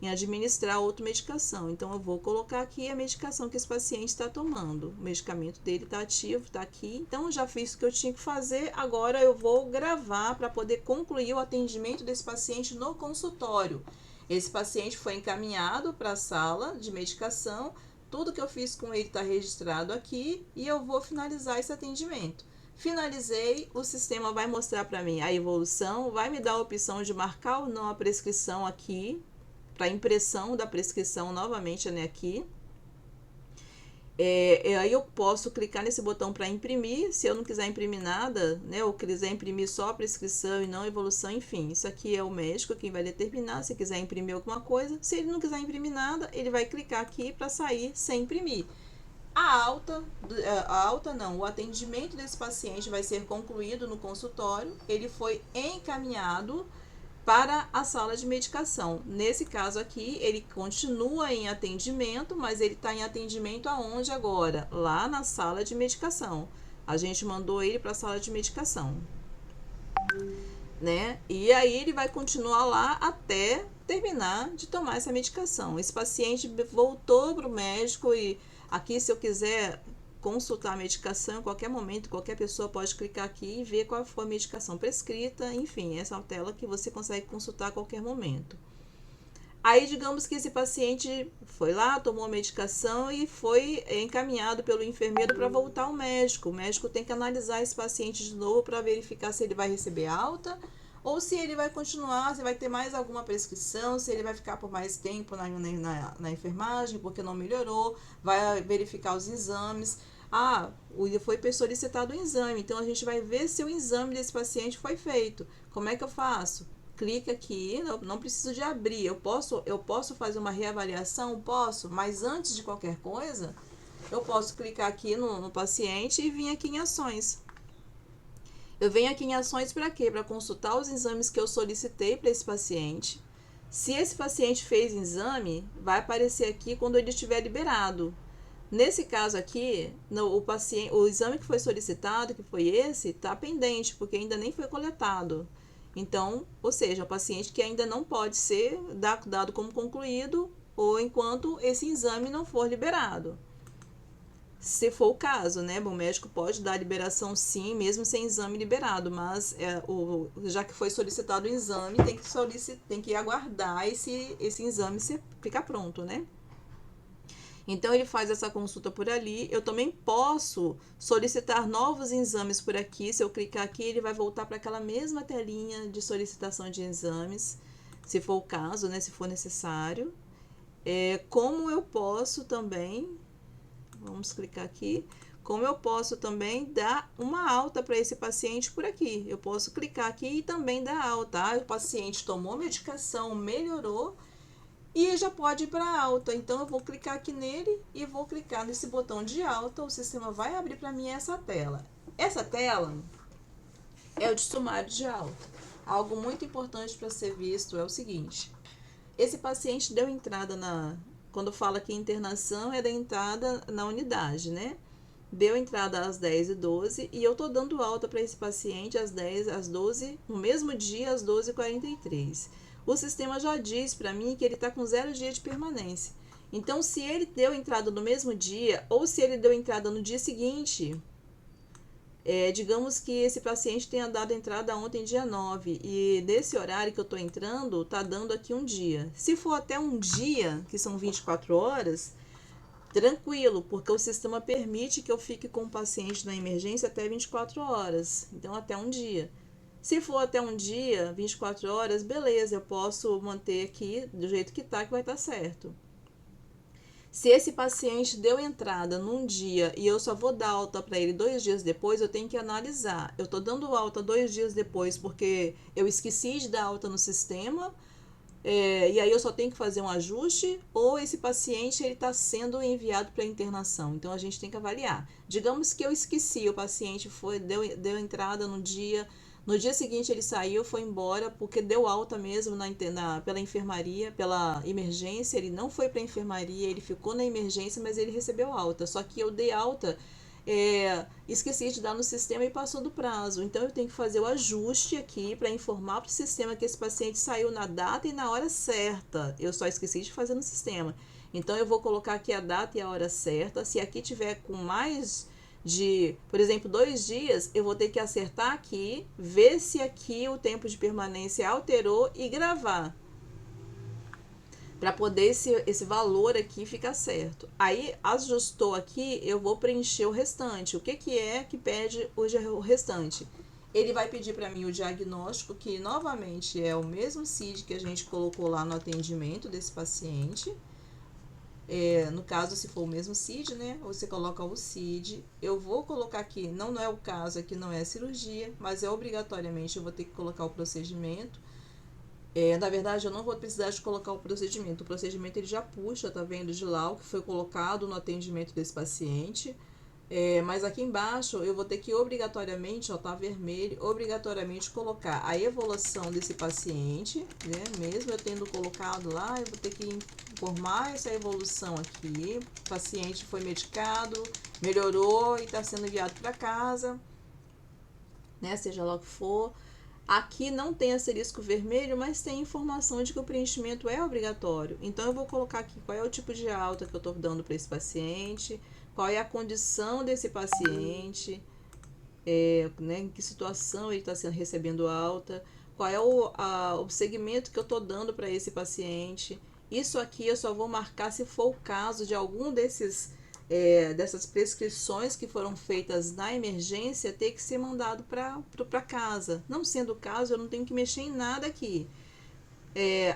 Em administrar outra medicação. Então, eu vou colocar aqui a medicação que esse paciente está tomando. O medicamento dele está ativo, está aqui. Então, eu já fiz o que eu tinha que fazer. Agora, eu vou gravar para poder concluir o atendimento desse paciente no consultório. Esse paciente foi encaminhado para a sala de medicação. Tudo que eu fiz com ele está registrado aqui. E eu vou finalizar esse atendimento. Finalizei, o sistema vai mostrar para mim a evolução. Vai me dar a opção de marcar ou não a prescrição aqui, para impressão da prescrição novamente, né, aqui. Aí eu posso clicar nesse botão para imprimir, se eu não quiser imprimir nada, né, ou quiser imprimir só a prescrição e não a evolução, enfim, isso aqui é o médico quem vai determinar se quiser imprimir alguma coisa. Se ele não quiser imprimir nada, ele vai clicar aqui para sair sem imprimir. O atendimento desse paciente vai ser concluído no consultório, ele foi encaminhado para a sala de medicação. Nesse caso aqui, ele continua em atendimento, mas ele está em atendimento aonde agora? Lá na sala de medicação. A gente mandou ele para a sala de medicação, né? E aí ele vai continuar lá até terminar de tomar essa medicação. Esse paciente voltou para o médico e aqui, se eu quiser consultar a medicação em qualquer momento, qualquer pessoa pode clicar aqui e ver qual foi a medicação prescrita, enfim, essa é uma tela que você consegue consultar a qualquer momento. Aí, digamos que esse paciente foi lá, tomou a medicação e foi encaminhado pelo enfermeiro para voltar ao médico. O médico tem que analisar esse paciente de novo para verificar se ele vai receber alta ou se ele vai continuar, se vai ter mais alguma prescrição, se ele vai ficar por mais tempo na enfermagem porque não melhorou, vai verificar os exames. Foi solicitado um exame, então a gente vai ver se o exame desse paciente foi feito. Como é que eu faço? Clica aqui, não preciso de abrir, eu posso fazer uma reavaliação? Posso, mas antes de qualquer coisa, eu posso clicar aqui no paciente e vir aqui em ações. Eu venho aqui em ações para quê? Para consultar os exames que eu solicitei para esse paciente. Se esse paciente fez exame, vai aparecer aqui quando ele estiver liberado. Nesse caso aqui, o exame que foi solicitado, que foi esse, está pendente, porque ainda nem foi coletado. Então, ou seja, o paciente que ainda não pode ser dado como concluído ou enquanto esse exame não for liberado. Se for o caso, né? O médico pode dar liberação sim, mesmo sem exame liberado, mas já que foi solicitado o exame, tem que aguardar esse exame ficar pronto, né? Então, ele faz essa consulta por ali. Eu também posso solicitar novos exames por aqui. Se eu clicar aqui, ele vai voltar para aquela mesma telinha de solicitação de exames, se for o caso, né? Se for necessário. Como eu posso também, vamos clicar aqui, como eu posso também dar uma alta para esse paciente por aqui. Eu posso clicar aqui e também dar alta. O paciente tomou medicação, melhorou, e já pode ir para alta. Então, eu vou clicar aqui nele e vou clicar nesse botão de alta. O sistema vai abrir para mim essa tela. Essa tela é o de sumário de alta. Algo muito importante para ser visto é o seguinte. Esse paciente deu entrada quando fala que internação é da entrada na unidade, né? Deu entrada às 10h12 e eu tô dando alta para esse paciente às 12, no mesmo dia, às 12h43. O sistema já diz para mim que ele está com 0 dia de permanência. Então, se ele deu entrada no mesmo dia ou se ele deu entrada no dia seguinte, digamos que esse paciente tenha dado entrada ontem, dia 9, e desse horário que eu estou entrando, está dando aqui um dia. Se for até um dia, que são 24 horas, tranquilo, porque o sistema permite que eu fique com o paciente na emergência até 24 horas, então até um dia. Se for até um dia, 24 horas, beleza, eu posso manter aqui do jeito que está, que vai estar certo. Se esse paciente deu entrada num dia e eu só vou dar alta para ele 2 dias depois, eu tenho que analisar. Eu estou dando alta 2 dias depois porque eu esqueci de dar alta no sistema, e aí eu só tenho que fazer um ajuste, ou esse paciente está sendo enviado para internação. Então, a gente tem que avaliar. Digamos que eu esqueci, o paciente deu entrada no dia... No dia seguinte ele saiu, foi embora, porque deu alta mesmo pela enfermaria, pela emergência. Ele não foi para a enfermaria, ele ficou na emergência, mas ele recebeu alta. Só que eu dei alta, esqueci de dar no sistema e passou do prazo. Então, eu tenho que fazer o ajuste aqui para informar para o sistema que esse paciente saiu na data e na hora certa. Eu só esqueci de fazer no sistema. Então, eu vou colocar aqui a data e a hora certa. Se aqui tiver com mais por exemplo, 2 dias, eu vou ter que acertar aqui, ver se aqui o tempo de permanência alterou e gravar, para poder esse valor aqui ficar certo. Aí, ajustou aqui, eu vou preencher o restante. O que pede hoje o restante? Ele vai pedir para mim o diagnóstico, que novamente é o mesmo CID que a gente colocou lá no atendimento desse paciente. No caso, se for o mesmo CID, né? Você coloca o CID. Eu vou colocar aqui, não é o caso, aqui não é cirurgia, mas obrigatoriamente eu vou ter que colocar o procedimento. Na verdade, eu não vou precisar de colocar o procedimento. O procedimento ele já puxa, tá vendo de lá o que foi colocado no atendimento desse paciente. Mas aqui embaixo eu vou ter que obrigatoriamente, ó, tá vermelho, obrigatoriamente colocar a evolução desse paciente, né? Mesmo eu tendo colocado lá, eu vou ter que informar essa evolução aqui. O paciente foi medicado, melhorou e está sendo enviado para casa, né? Seja lá o que for. Aqui não tem asterisco vermelho, mas tem informação de que o preenchimento é obrigatório. Então, eu vou colocar aqui qual é o tipo de alta que eu estou dando para esse paciente, qual é a condição desse paciente, né, em que situação ele está recebendo alta, qual é o segmento que eu estou dando para esse paciente. Isso aqui eu só vou marcar se for o caso de algum dessas prescrições que foram feitas na emergência ter que ser mandado para casa. Não sendo o caso, eu não tenho que mexer em nada aqui.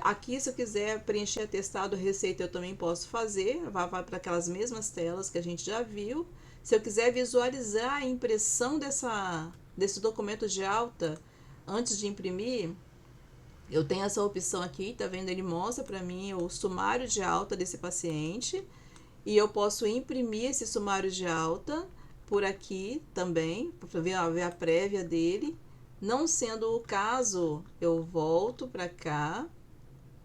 Aqui, se eu quiser preencher atestado receita, eu também posso fazer. Vai para aquelas mesmas telas que a gente já viu. Se eu quiser visualizar a impressão desse documento de alta antes de imprimir, eu tenho essa opção aqui, tá vendo? Ele mostra para mim o sumário de alta desse paciente. E eu posso imprimir esse sumário de alta por aqui também, para ver a prévia dele. Não sendo o caso, eu volto para cá,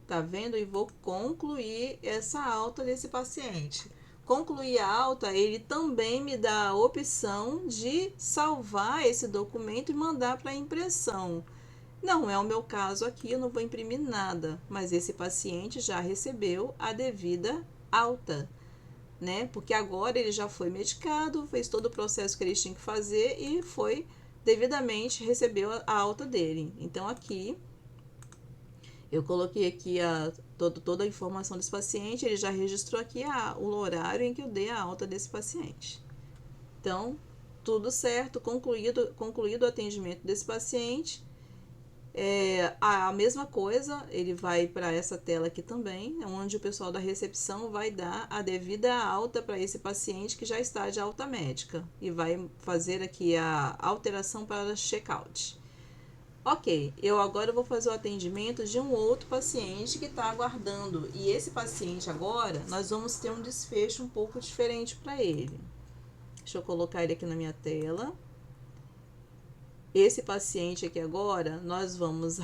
tá vendo? E vou concluir essa alta desse paciente. Concluir a alta, ele também me dá a opção de salvar esse documento e mandar para impressão. Não é o meu caso aqui, eu não vou imprimir nada, mas esse paciente já recebeu a devida alta, né? Porque agora ele já foi medicado, fez todo o processo que eles tinham que fazer e foi devidamente recebeu a alta dele. Então aqui eu coloquei aqui toda a informação desse paciente, ele já registrou aqui o horário em que eu dei a alta desse paciente. Então, tudo certo, concluído o atendimento desse paciente. A mesma coisa, ele vai para essa tela aqui também, onde o pessoal da recepção vai dar a devida alta para esse paciente que já está de alta médica e vai fazer aqui a alteração para check-out. Ok, eu agora vou fazer o atendimento de um outro paciente que está aguardando, e esse paciente agora nós vamos ter um desfecho um pouco diferente para ele. Deixa eu colocar ele aqui na minha tela. Esse paciente aqui agora, nós vamos,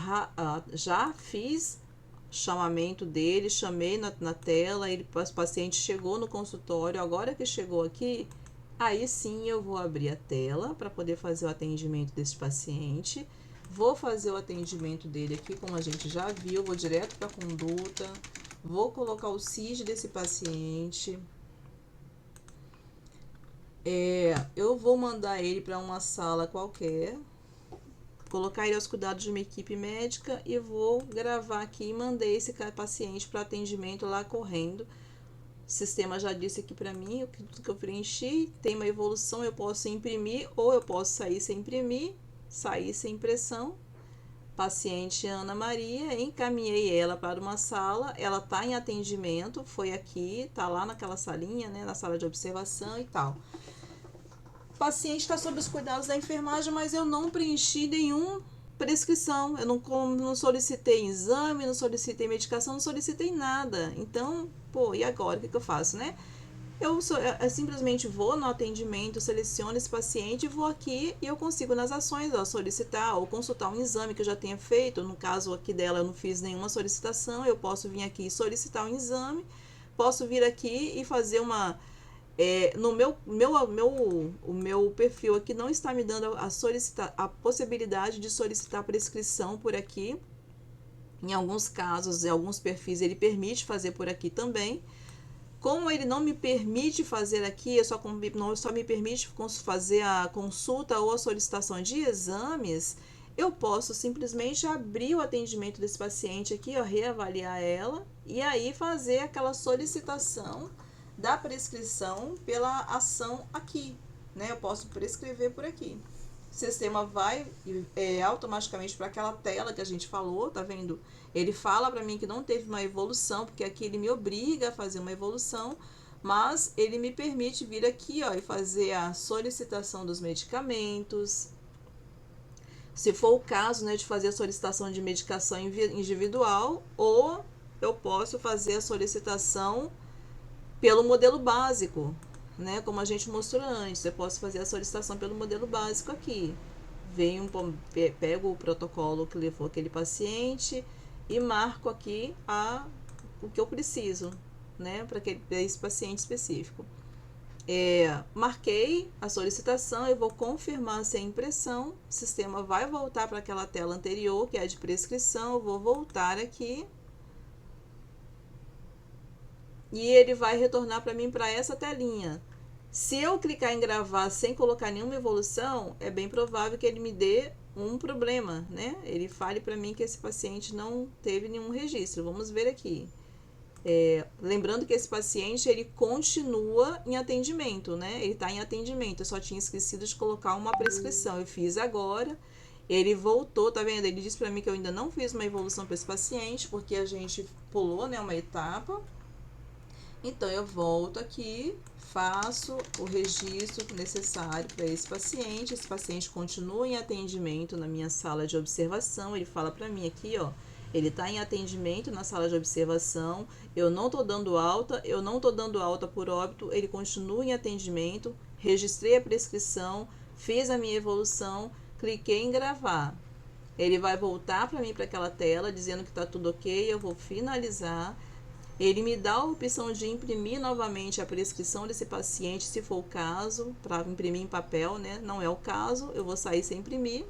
já fiz chamamento dele, chamei na tela, o paciente chegou no consultório, agora que chegou aqui, aí sim eu vou abrir a tela para poder fazer o atendimento desse paciente. Vou fazer o atendimento dele aqui, como a gente já viu, vou direto para a conduta, vou colocar o CID desse paciente. Eu vou mandar ele para uma sala qualquer, colocar ele aos cuidados de uma equipe médica e vou gravar aqui e mandei esse paciente para atendimento lá correndo. O sistema já disse aqui para mim tudo que eu preenchi, tem uma evolução, eu posso imprimir ou eu posso sair sem imprimir, sair sem impressão. Paciente Ana Maria, encaminhei ela para uma sala, ela está em atendimento, foi aqui, está lá naquela salinha, né, na sala de observação e tal. O paciente está sob os cuidados da enfermagem, mas eu não preenchi nenhuma prescrição, eu não solicitei exame, não solicitei medicação, não solicitei nada. Então, e agora? O que eu faço, né? Eu simplesmente vou no atendimento, seleciono esse paciente, vou aqui e eu consigo nas ações solicitar ou consultar um exame que eu já tenha feito. No caso aqui dela, eu não fiz nenhuma solicitação, eu posso vir aqui e solicitar um exame, posso vir aqui e fazer no o meu perfil aqui não está me dando a possibilidade de solicitar prescrição por aqui. Em alguns casos, em alguns perfis, ele permite fazer por aqui também. Como ele não me permite fazer aqui, só me permite fazer a consulta ou a solicitação de exames, eu posso simplesmente abrir o atendimento desse paciente aqui, reavaliar ela e aí fazer aquela solicitação da prescrição pela ação aqui, né? Eu posso prescrever por aqui. O sistema vai automaticamente para aquela tela que a gente falou, tá vendo? Ele fala para mim que não teve uma evolução, porque aqui ele me obriga a fazer uma evolução, mas ele me permite vir aqui, e fazer a solicitação dos medicamentos. Se for o caso, né, de fazer a solicitação de medicação individual, ou eu posso fazer a solicitação pelo modelo básico, né? Como a gente mostrou antes, eu posso fazer a solicitação pelo modelo básico aqui. Pego o protocolo que levou aquele paciente e marco aqui o que eu preciso, né? Para esse paciente específico. Marquei a solicitação, eu vou confirmar se é impressão, o sistema vai voltar para aquela tela anterior, que é a de prescrição, eu vou voltar aqui e ele vai retornar para mim para essa telinha. Se eu clicar em gravar sem colocar nenhuma evolução, é bem provável que ele me dê um problema, né? Ele fale para mim que esse paciente não teve nenhum registro. Vamos ver aqui. Lembrando que esse paciente, ele continua em atendimento, né? Ele está em atendimento, eu só tinha esquecido de colocar uma prescrição. Eu fiz agora, ele voltou, tá vendo? Ele disse para mim que eu ainda não fiz uma evolução para esse paciente, porque a gente pulou, né, uma etapa. Então, eu volto aqui, faço o registro necessário para esse paciente continua em atendimento na minha sala de observação, ele fala para mim aqui, ó, ele está em atendimento na sala de observação, eu não estou dando alta por óbito, ele continua em atendimento, registrei a prescrição, fiz a minha evolução, cliquei em gravar. Ele vai voltar para mim para aquela tela dizendo que está tudo ok, eu vou finalizar. Ele me dá a opção de imprimir novamente a prescrição desse paciente, se for o caso, para imprimir em papel, né? Não é o caso, eu vou sair sem imprimir.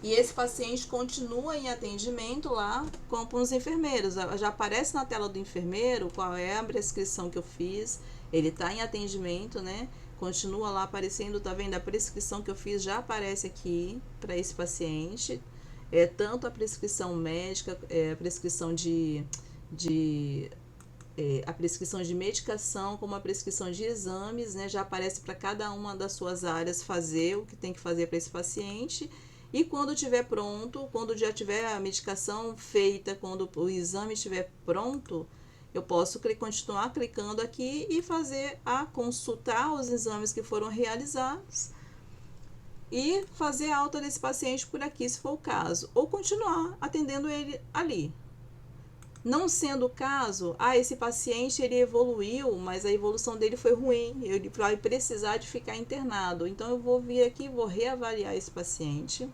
E esse paciente continua em atendimento lá com os enfermeiros. Já aparece na tela do enfermeiro qual é a prescrição que eu fiz. Ele está em atendimento, né? Continua lá aparecendo, tá vendo? A prescrição que eu fiz já aparece aqui para esse paciente. Tanto a prescrição médica, a prescrição a prescrição de medicação, como a prescrição de exames, né? Já aparece para cada uma das suas áreas fazer o que tem que fazer para esse paciente. E quando estiver pronto, quando já tiver a medicação feita, quando o exame estiver pronto, eu posso continuar clicando aqui e consultar os exames que foram realizados e fazer a alta desse paciente por aqui, se for o caso, ou continuar atendendo ele ali. Não sendo o caso, esse paciente ele evoluiu, mas a evolução dele foi ruim, ele vai precisar de ficar internado. Então, eu vou vir aqui, vou reavaliar esse paciente.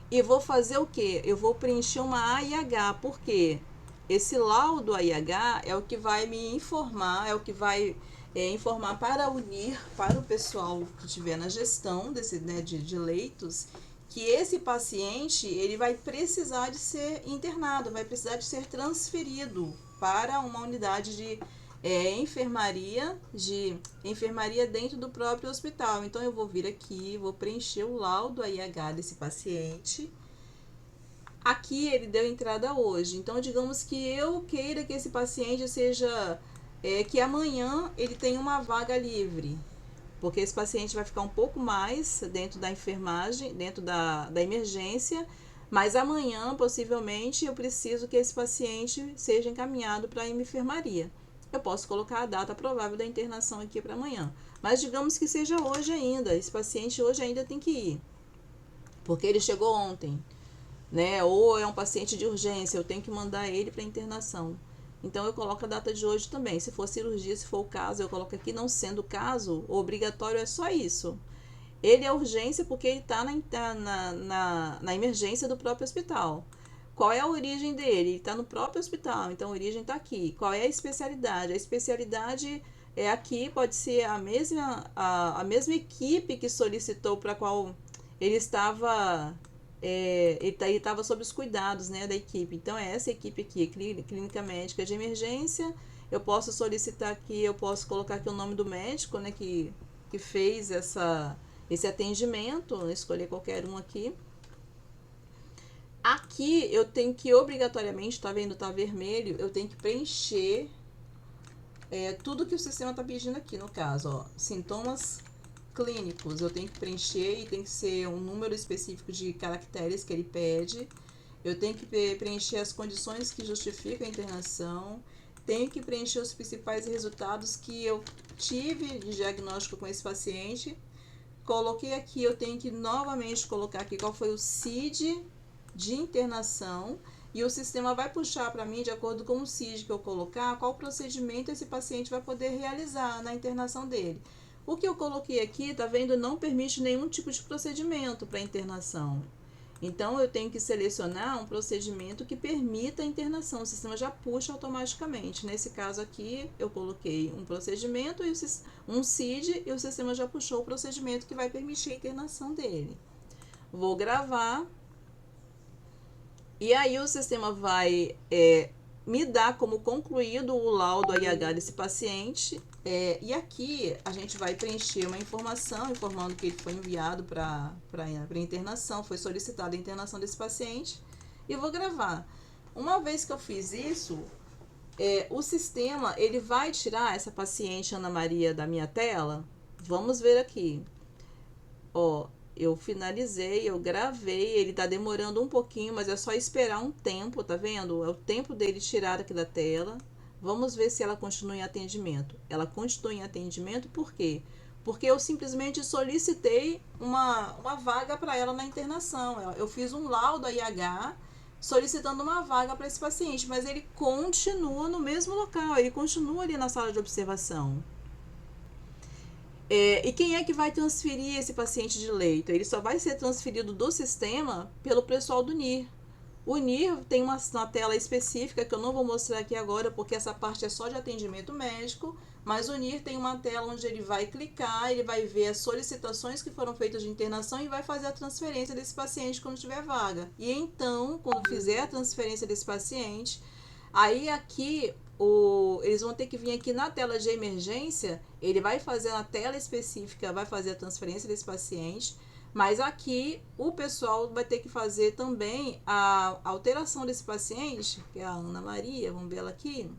E vou fazer o quê? Eu vou preencher uma AIH, porque esse laudo AIH é o que vai me informar, é o que vai informar para unir para o pessoal que estiver na gestão de leitos, que esse paciente ele vai precisar de ser internado, vai precisar de ser transferido para uma unidade de enfermaria dentro do próprio hospital. Então, eu vou vir aqui, vou preencher o laudo AIH desse paciente. Aqui ele deu entrada hoje, então digamos que eu queira que esse paciente seja, que amanhã ele tenha uma vaga livre, porque esse paciente vai ficar um pouco mais dentro da enfermagem, dentro da emergência, mas amanhã, possivelmente, eu preciso que esse paciente seja encaminhado para a enfermaria. Eu posso colocar a data provável da internação aqui para amanhã, mas digamos que seja hoje ainda, esse paciente hoje ainda tem que ir, porque ele chegou ontem, né? Ou é um paciente de urgência, eu tenho que mandar ele para internação. Então, eu coloco a data de hoje também. Se for cirurgia, se for o caso, eu coloco aqui. Não sendo o caso, o obrigatório é só isso. Ele é urgência porque ele está na emergência do próprio hospital. Qual é a origem dele? Ele está no próprio hospital, então a origem está aqui. Qual é a especialidade? A especialidade é aqui, pode ser a mesma equipe que solicitou para qual ele estava... ele estava sob os cuidados, né, da equipe. Então, é essa equipe aqui, clínica médica de emergência. Eu posso solicitar aqui, eu posso colocar aqui o nome do médico, né, que fez esse atendimento, escolher qualquer um aqui. Aqui eu tenho que obrigatoriamente, tá vendo, tá vermelho, eu tenho que preencher tudo que o sistema tá pedindo aqui, no caso, ó, sintomas clínicos, eu tenho que preencher e tem que ser um número específico de caracteres que ele pede. Eu tenho que preencher as condições que justificam a internação. Tenho que preencher os principais resultados que eu tive de diagnóstico com esse paciente. Coloquei aqui, eu tenho que novamente colocar aqui qual foi o CID de internação e o sistema vai puxar para mim, de acordo com o CID que eu colocar, qual procedimento esse paciente vai poder realizar na internação dele. O que eu coloquei aqui, tá vendo, não permite nenhum tipo de procedimento para internação. Então, eu tenho que selecionar um procedimento que permita a internação. O sistema já puxa automaticamente. Nesse caso aqui, eu coloquei um procedimento, e um CID, e o sistema já puxou o procedimento que vai permitir a internação dele. Vou gravar. E aí, o sistema vai me dar como concluído o laudo AIH desse paciente. E aqui a gente vai preencher uma informação informando que ele foi enviado para internação, foi solicitada a internação desse paciente, e vou gravar. Uma vez que eu fiz isso, o sistema ele vai tirar essa paciente Ana Maria da minha tela. Vamos ver aqui. Ó, eu finalizei, eu gravei, ele tá demorando um pouquinho, mas é só esperar um tempo, tá vendo? É o tempo dele tirar aqui da tela. Vamos ver se ela continua em atendimento. Ela continua em atendimento, por quê? Porque eu simplesmente solicitei uma vaga para ela na internação. Eu fiz um laudo IH solicitando uma vaga para esse paciente, mas ele continua no mesmo local, ele continua ali na sala de observação. E quem é que vai transferir esse paciente de leito? Ele só vai ser transferido do sistema pelo pessoal do NIR. O NIR tem uma tela específica que eu não vou mostrar aqui agora, porque essa parte é só de atendimento médico, mas o NIR tem uma tela onde ele vai clicar, ele vai ver as solicitações que foram feitas de internação e vai fazer a transferência desse paciente quando tiver vaga. E então, quando fizer a transferência desse paciente, aí aqui eles vão ter que vir aqui na tela de emergência, ele vai fazer na tela específica, vai fazer a transferência desse paciente, mas aqui o pessoal vai ter que fazer também a alteração desse paciente, que é a Ana Maria, vamos ver ela aqui.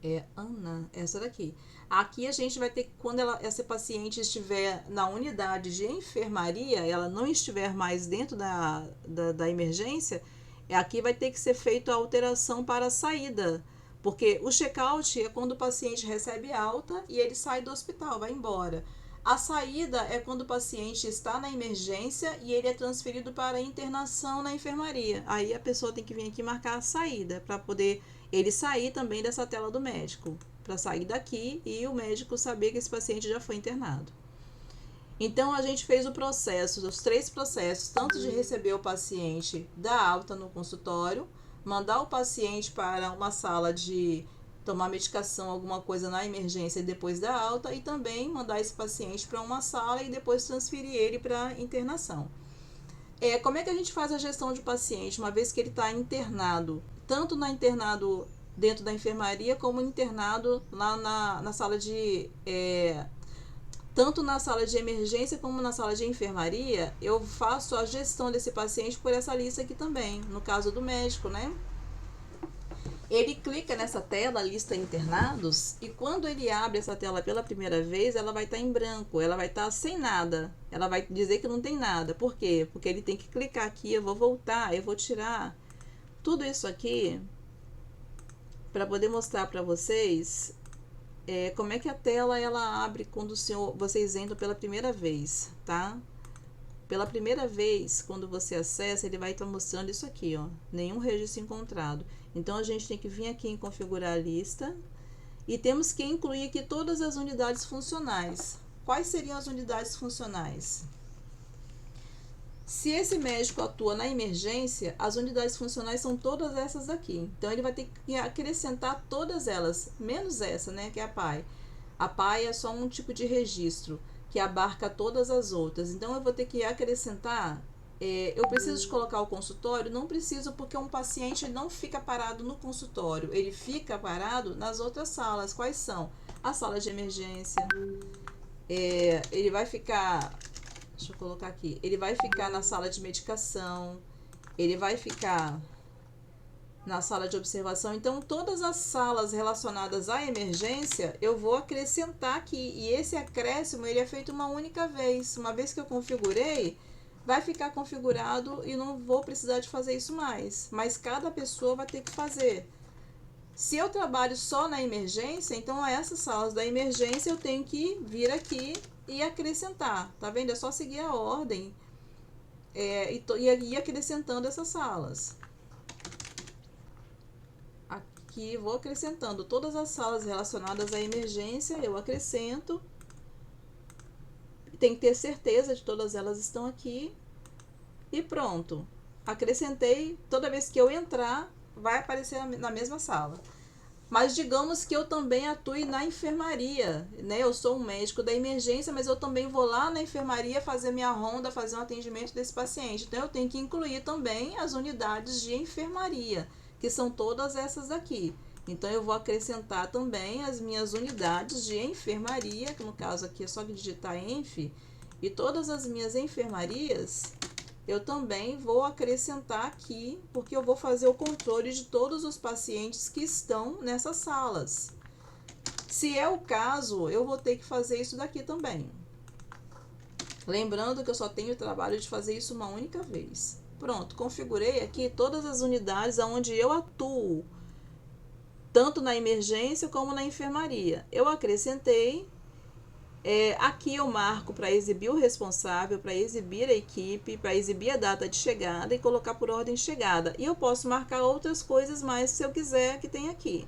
É Ana, essa daqui. Aqui a gente vai ter que, quando essa paciente estiver na unidade de enfermaria, ela não estiver mais dentro da emergência, aqui vai ter que ser feita a alteração para a saída, porque o check-out é quando o paciente recebe alta e ele sai do hospital, vai embora. A saída é quando o paciente está na emergência e ele é transferido para a internação na enfermaria. Aí a pessoa tem que vir aqui marcar a saída para poder ele sair também dessa tela do médico, para sair daqui e o médico saber que esse paciente já foi internado. Então, a gente fez o processo, os 3 processos, tanto de receber o paciente da alta no consultório, mandar o paciente para uma sala de tomar medicação, alguma coisa na emergência depois da alta, e também mandar esse paciente para uma sala e depois transferir ele para internação. Como é que a gente faz a gestão de paciente, uma vez que ele está internado, tanto internado dentro da enfermaria, como internado lá na sala de... tanto na sala de emergência como na sala de enfermaria, eu faço a gestão desse paciente por essa lista aqui também, no caso do médico, né? Ele clica nessa tela, lista internados, e quando ele abre essa tela pela primeira vez, ela vai estar em branco, ela vai estar sem nada, ela vai dizer que não tem nada. Por quê? Porque ele tem que clicar aqui, eu vou voltar, eu vou tirar tudo isso aqui para poder mostrar para vocês como é que a tela ela abre quando vocês entram pela primeira vez, tá? Pela primeira vez, quando você acessa, ele vai estar mostrando isso aqui, ó, nenhum registro encontrado. Então, a gente tem que vir aqui em configurar a lista e temos que incluir aqui todas as unidades funcionais. Quais seriam as unidades funcionais? Se esse médico atua na emergência, as unidades funcionais são todas essas aqui. Então, ele vai ter que acrescentar todas elas, menos essa, né, que é a PAI. A PAI é só um tipo de registro que abarca todas as outras. Então, eu vou ter que acrescentar... eu preciso de colocar o consultório? Não preciso, porque um paciente não fica parado no consultório. Ele fica parado nas outras salas. Quais são? A sala de emergência. Ele vai ficar... Deixa eu colocar aqui. Ele vai ficar na sala de medicação. Ele vai ficar na sala de observação. Então, todas as salas relacionadas à emergência, eu vou acrescentar aqui. E esse acréscimo, ele é feito uma única vez. Uma vez que eu configurei, vai ficar configurado e não vou precisar de fazer isso mais. Mas cada pessoa vai ter que fazer. Se eu trabalho só na emergência, então a essas salas da emergência eu tenho que vir aqui e acrescentar. Tá vendo? É só seguir a ordem e ir acrescentando essas salas. Aqui vou acrescentando todas as salas relacionadas à emergência, eu acrescento. Tem que ter certeza de todas elas estão aqui. E pronto. Acrescentei, toda vez que eu entrar, vai aparecer na mesma sala. Mas digamos que eu também atue na enfermaria, né? Eu sou um médico da emergência, mas eu também vou lá na enfermaria fazer minha ronda, fazer um atendimento desse paciente. Então eu tenho que incluir também as unidades de enfermaria, que são todas essas aqui. Então eu vou acrescentar também as minhas unidades de enfermaria, que no caso aqui é só digitar enf, e todas as minhas enfermarias eu também vou acrescentar aqui, porque eu vou fazer o controle de todos os pacientes que estão nessas salas. Se é o caso, eu vou ter que fazer isso daqui também. Lembrando que eu só tenho o trabalho de fazer isso uma única vez. Pronto, configurei aqui todas as unidades onde eu atuo, tanto na emergência como na enfermaria. Eu acrescentei. Aqui eu marco para exibir o responsável, para exibir a equipe, para exibir a data de chegada e colocar por ordem de chegada. E eu posso marcar outras coisas mais se eu quiser que tem aqui.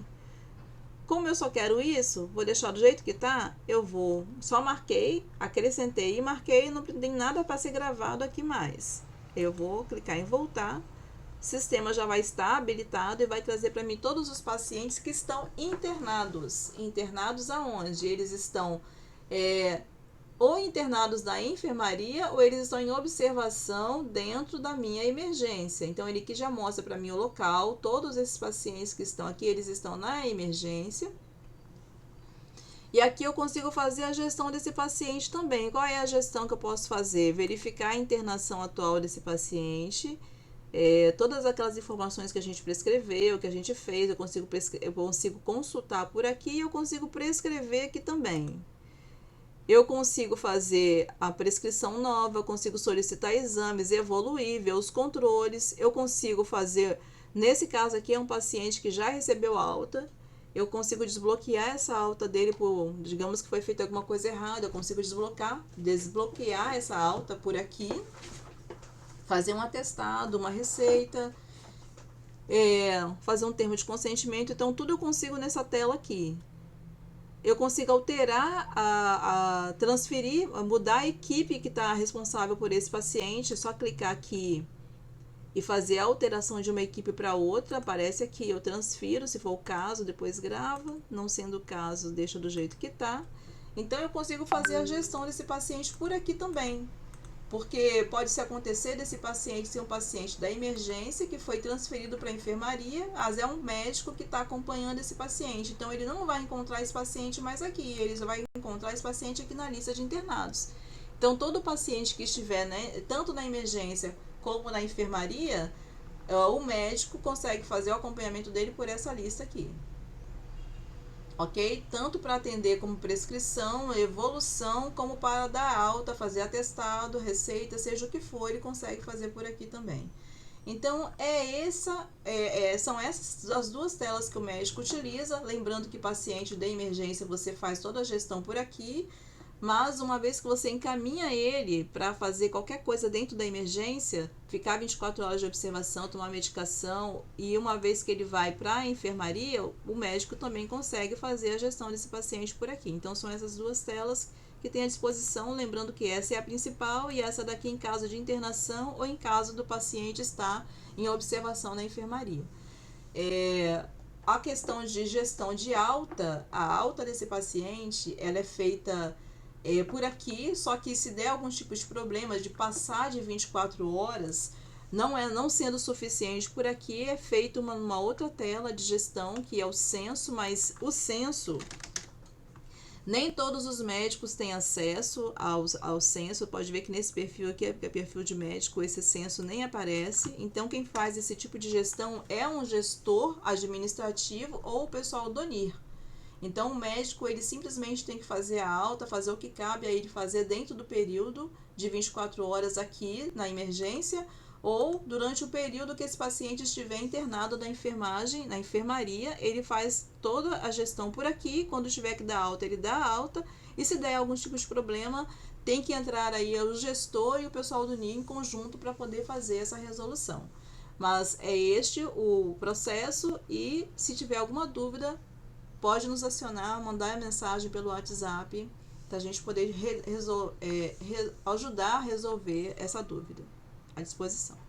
Como eu só quero isso, vou deixar do jeito que tá, eu vou, só marquei, acrescentei e marquei, não tem nada para ser gravado aqui mais. Eu vou clicar em voltar, o sistema já vai estar habilitado e vai trazer para mim todos os pacientes que estão internados. Internados aonde? Eles estão ou internados na enfermaria ou eles estão em observação dentro da minha emergência. Então ele aqui já mostra para mim o local, todos esses pacientes que estão aqui, eles estão na emergência. E aqui eu consigo fazer a gestão desse paciente também. Qual é a gestão que eu posso fazer? Verificar a internação atual desse paciente, todas aquelas informações que a gente prescreveu, que a gente fez, eu consigo consultar por aqui e eu consigo prescrever aqui também. Eu consigo fazer a prescrição nova, eu consigo solicitar exames, evoluir, ver os controles, eu consigo fazer, nesse caso aqui é um paciente que já recebeu alta, eu consigo desbloquear essa alta dele por, digamos que foi feita alguma coisa errada, eu consigo desbloquear essa alta por aqui, fazer um atestado, uma receita, fazer um termo de consentimento, então tudo eu consigo nessa tela aqui. Eu consigo alterar, transferir, mudar a equipe que está responsável por esse paciente. É só clicar aqui e fazer a alteração de uma equipe para outra. Aparece aqui, eu transfiro, se for o caso, depois grava. Não sendo o caso, deixa do jeito que está. Então, eu consigo fazer a gestão desse paciente por aqui também. Porque pode-se acontecer desse paciente ser um paciente da emergência que foi transferido para a enfermaria, mas é um médico que está acompanhando esse paciente. Então, ele não vai encontrar esse paciente mais aqui, ele vai encontrar esse paciente aqui na lista de internados. Então, todo paciente que estiver, né, tanto na emergência como na enfermaria, o médico consegue fazer o acompanhamento dele por essa lista aqui. Ok? Tanto para atender como prescrição, evolução, como para dar alta, fazer atestado, receita, seja o que for, ele consegue fazer por aqui também. Então, são essas as duas telas que o médico utiliza. Lembrando que paciente de emergência você faz toda a gestão por aqui, mas uma vez que você encaminha ele para fazer qualquer coisa dentro da emergência, ficar 24 horas de observação, tomar medicação, e uma vez que ele vai para a enfermaria, o médico também consegue fazer a gestão desse paciente por aqui. Então são essas duas telas que tem à disposição, lembrando que essa é a principal e essa daqui em caso de internação ou em caso do paciente estar em observação na enfermaria. A questão de gestão de alta, a alta desse paciente, ela é feita por aqui, só que se der algum tipo de problema de passar de 24 horas, não sendo suficiente por aqui, é feita uma outra tela de gestão, que é o censo, mas o censo, nem todos os médicos têm acesso ao censo. Pode ver que nesse perfil aqui, que é perfil de médico, esse censo nem aparece. Então, quem faz esse tipo de gestão é um gestor administrativo ou o pessoal do NIR. Então, o médico, ele simplesmente tem que fazer a alta, fazer o que cabe a ele fazer dentro do período de 24 horas aqui na emergência, ou durante o período que esse paciente estiver internado na enfermaria, ele faz toda a gestão por aqui. Quando tiver que dar alta, ele dá alta, e se der algum tipo de problema, tem que entrar aí o gestor e o pessoal do NIE em conjunto para poder fazer essa resolução. Mas é este o processo e se tiver alguma dúvida, pode nos acionar, mandar a mensagem pelo WhatsApp para a gente poder ajudar a resolver essa dúvida. À disposição.